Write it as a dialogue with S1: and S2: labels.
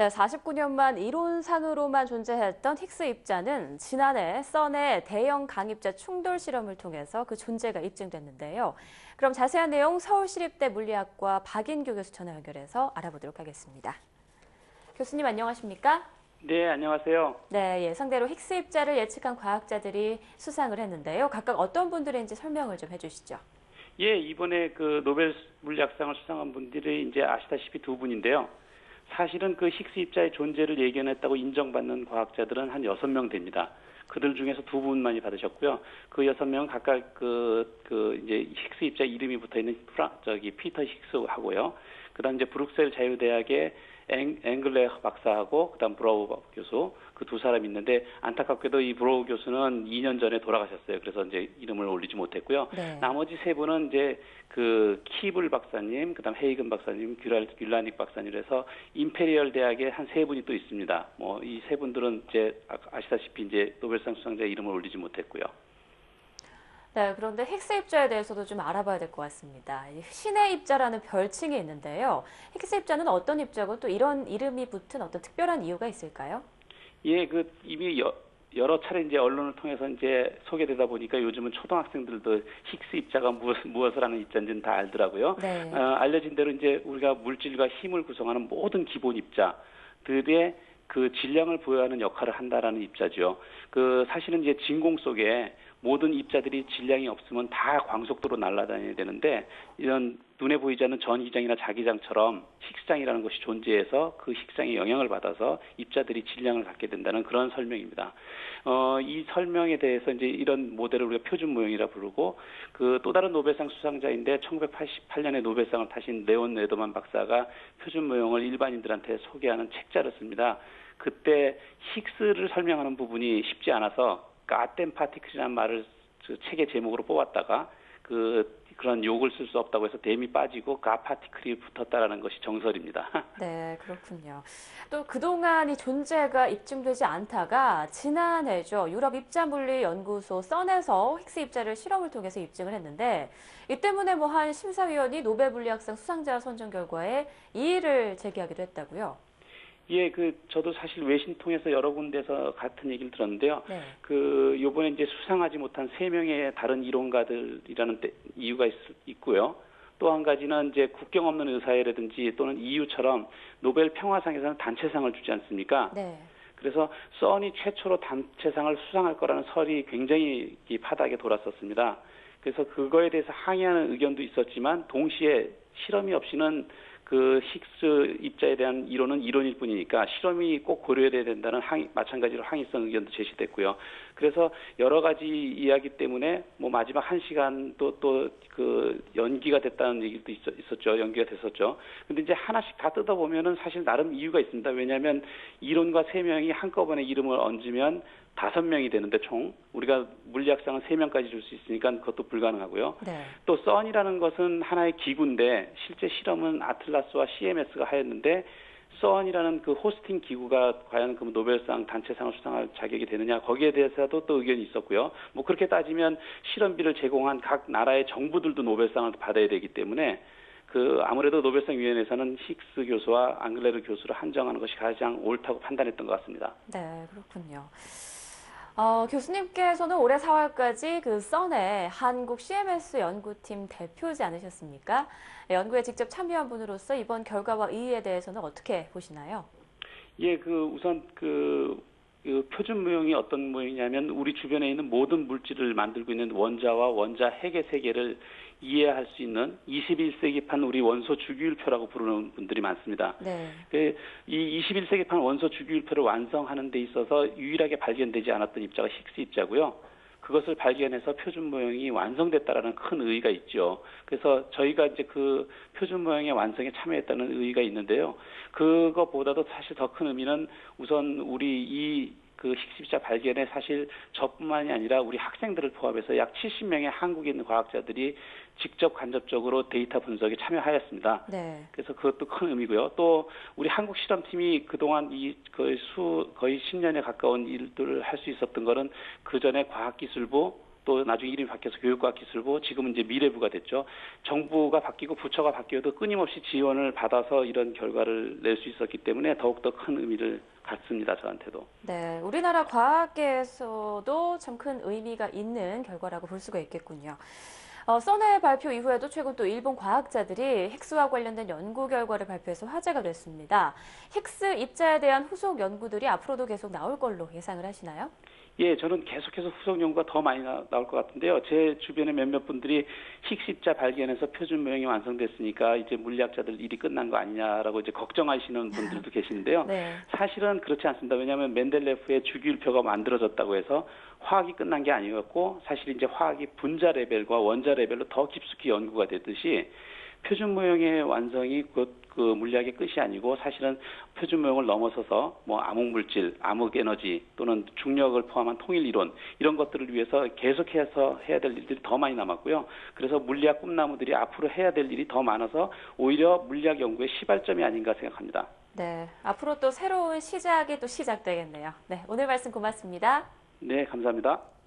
S1: 네, 49년만 이론상으로만 존재했던 힉스 입자는 지난해 썬의 대형 강입자 충돌 실험을 통해서 그 존재가 입증됐는데요. 그럼 자세한 내용 서울시립대 물리학과 박인교 교수 전화 연결해서 알아보도록 하겠습니다. 교수님 안녕하십니까?
S2: 네, 안녕하세요.
S1: 네, 예상대로 힉스 입자를 예측한 과학자들이 수상을 했는데요. 각각 어떤 분들인지 설명을 좀 해주시죠.
S2: 예, 이번에 그 노벨 물리학상을 수상한 분들이 이제 아시다시피 두 분인데요. 사실은 그 힉스 입자의 존재를 예견했다고 인정받는 과학자들은 한 6명 됩니다. 그들 중에서 두 분만이 받으셨고요. 그 6명은 각각 이제 힉스 입자 이름이 붙어 있는 피터 힉스하고요. 그다음 이제 브룩셀 자유대학의 앵글레 박사하고 그다음 브로우 교수 그 두 사람이 있는데 안타깝게도 이 브로우 교수는 2년 전에 돌아가셨어요. 그래서 이제 이름을 올리지 못했고요.
S1: 네.
S2: 나머지 세 분은 이제 그 키블 박사님, 그다음 헤이건 박사님, 귤라닉 박사님에서 임페리얼 대학에 한 세 분이 또 있습니다. 뭐 이 세 분들은 이제 아시다시피 이제 노벨상 수상자 이름을 올리지 못했고요.
S1: 네, 그런데 힉스 입자에 대해서도 좀 알아봐야 될 것 같습니다. 신의 입자라는 별칭이 있는데요. 힉스 입자는 어떤 입자고 또 이런 이름이 붙은 어떤 특별한 이유가 있을까요?
S2: 예, 그 이미 여러 차례 이제 언론을 통해서 이제 소개되다 보니까 요즘은 초등학생들도 힉스 입자가 무엇을 하는 입자인지는 다 알더라고요.
S1: 네.
S2: 알려진 대로 이제 우리가 물질과 힘을 구성하는 모든 기본 입자들의 그 질량을 부여하는 역할을 한다라는 입자죠. 그 사실은 이제 진공 속에 모든 입자들이 질량이 없으면 다 광속도로 날아다녀야 되는데 이런 눈에 보이지 않는 전기장이나 자기장처럼 힉스장이라는 것이 존재해서 그 힉스장의 영향을 받아서 입자들이 질량을 갖게 된다는 그런 설명입니다. 이 설명에 대해서 이제 이런 모델을 우리가 표준 모형이라 부르고 그 또 다른 노벨상 수상자인데 1988년에 노벨상을 타신 레온 레더만 박사가 표준 모형을 일반인들한테 소개하는 책자를 씁니다. 그때 힉스를 설명하는 부분이 쉽지 않아서 가댐 파티클이라는 말을 그 책의 제목으로 뽑았다가 그런 욕을 쓸 수 없다고 해서 댐이 빠지고 가 파티클이 붙었다라는 것이 정설입니다.
S1: 네, 그렇군요. 또 그동안 이 존재가 입증되지 않다가 지난해죠. 유럽 입자물리연구소 썬에서 힉스 입자를 실험을 통해서 입증을 했는데 이 때문에 뭐 한 심사위원이 노벨 물리학상 수상자 선정 결과에 이의를 제기하기도 했다고요.
S2: 예, 저도 사실 외신 통해서 여러 군데서 같은 얘기를 들었는데요.
S1: 네.
S2: 요번에 이제 수상하지 못한 3명의 다른 이론가들이라는 이유가 있고요. 또 한 가지는 이제 국경 없는 의사회라든지 또는 EU처럼 노벨 평화상에서는 단체상을 주지 않습니까?
S1: 네.
S2: 그래서 썬이 최초로 단체상을 수상할 거라는 설이 굉장히 파다하게 돌았었습니다. 그래서 그거에 대해서 항의하는 의견도 있었지만 동시에 실험이 없이는 그 힉스 입자에 대한 이론은 이론일 뿐이니까 실험이 꼭 고려돼야 된다는 마찬가지로 항의성 의견도 제시됐고요. 그래서 여러 가지 이야기 때문에 뭐 마지막 1시간 또 그 연기가 됐다는 얘기도 있었죠. 연기가 됐었죠. 근데 이제 하나씩 다 뜯어보면은 사실 나름 이유가 있습니다. 왜냐하면 이론가 3명이 한꺼번에 이름을 얹으면 5명이 되는데 총 우리가 물리학상은 3명까지 줄 수 있으니까 그것도 불가능하고요.
S1: 네.
S2: 또 썬이라는 것은 하나의 기구인데 실제 실험은 아틀라스와 CMS가 하였는데 썬이라는 그 호스팅 기구가 과연 그 노벨상 단체상을 수상할 자격이 되느냐 거기에 대해서도 또 의견이 있었고요. 뭐 그렇게 따지면 실험비를 제공한 각 나라의 정부들도 노벨상을 받아야 되기 때문에 아무래도 노벨상 위원회에서는 힉스 교수와 앙글레르 교수를 한정하는 것이 가장 옳다고 판단했던 것 같습니다.
S1: 네, 그렇군요. 교수님께서는 올해 4월까지 그 썬의 한국 CMS 연구팀 대표지 않으셨습니까? 연구에 직접 참여한 분으로서 이번 결과와 이의에 대해서는 어떻게 보시나요?
S2: 예, 우선 표준 모형이 어떤 모형이냐면 우리 주변에 있는 모든 물질을 만들고 있는 원자와 원자 핵의 세계를 이해할 수 있는 21세기판 우리 원소 주기율표라고 부르는 분들이 많습니다.
S1: 네.
S2: 이 21세기판 원소 주기율표를 완성하는 데 있어서 유일하게 발견되지 않았던 입자가 힉스 입자고요. 그것을 발견해서 표준 모형이 완성됐다라는 큰 의의가 있죠. 그래서 저희가 이제 그 표준 모형의 완성에 참여했다는 의의가 있는데요. 그것보다도 사실 더 큰 의미는 우선 우리 힉스 입자 발견에 사실 저뿐만이 아니라 우리 학생들을 포함해서 약 70명의 한국인 과학자들이 직접 간접적으로 데이터 분석에 참여하였습니다.
S1: 네.
S2: 그래서 그것도 큰 의미고요. 또 우리 한국 실험팀이 그동안 거의 10년에 가까운 일들을 할 수 있었던 거는 그 전에 과학기술부 또 나중에 이름이 바뀌어서 교육과학기술부, 지금은 이제 미래부가 됐죠. 정부가 바뀌고 부처가 바뀌어도 끊임없이 지원을 받아서 이런 결과를 낼 수 있었기 때문에 더욱더 큰 의미를 갖습니다. 저한테도.
S1: 네, 우리나라 과학계에서도 참 큰 의미가 있는 결과라고 볼 수가 있겠군요. 써내 발표 이후에도 최근 또 일본 과학자들이 핵수와 관련된 연구 결과를 발표해서 화제가 됐습니다. 핵스 입자에 대한 후속 연구들이 앞으로도 계속 나올 걸로 예상을 하시나요?
S2: 예, 저는 계속해서 후속 연구가 더 많이 나올 것 같은데요. 제 주변에 몇몇 분들이 힉스 입자 발견해서 표준 모형이 완성됐으니까 이제 물리학자들 일이 끝난 거 아니냐라고 이제 걱정하시는 분들도 계시는데요.
S1: 네.
S2: 사실은 그렇지 않습니다. 왜냐하면 멘델레프의 주기율표가 만들어졌다고 해서 화학이 끝난 게 아니었고, 사실 이제 화학이 분자 레벨과 원자 레벨로 더 깊숙이 연구가 되듯이 표준 모형의 완성이 곧 그 물리학의 끝이 아니고, 사실은 표준 모형을 넘어서서 뭐 암흑물질, 암흑에너지 또는 중력을 포함한 통일 이론, 이런 것들을 위해서 계속해서 해야 될 일들이 더 많이 남았고요. 그래서 물리학 꿈나무들이 앞으로 해야 될 일이 더 많아서 오히려 물리학 연구의 시발점이 아닌가 생각합니다.
S1: 네, 앞으로 또 새로운 시작이 또 시작되겠네요. 네, 오늘 말씀 고맙습니다.
S2: 네, 감사합니다.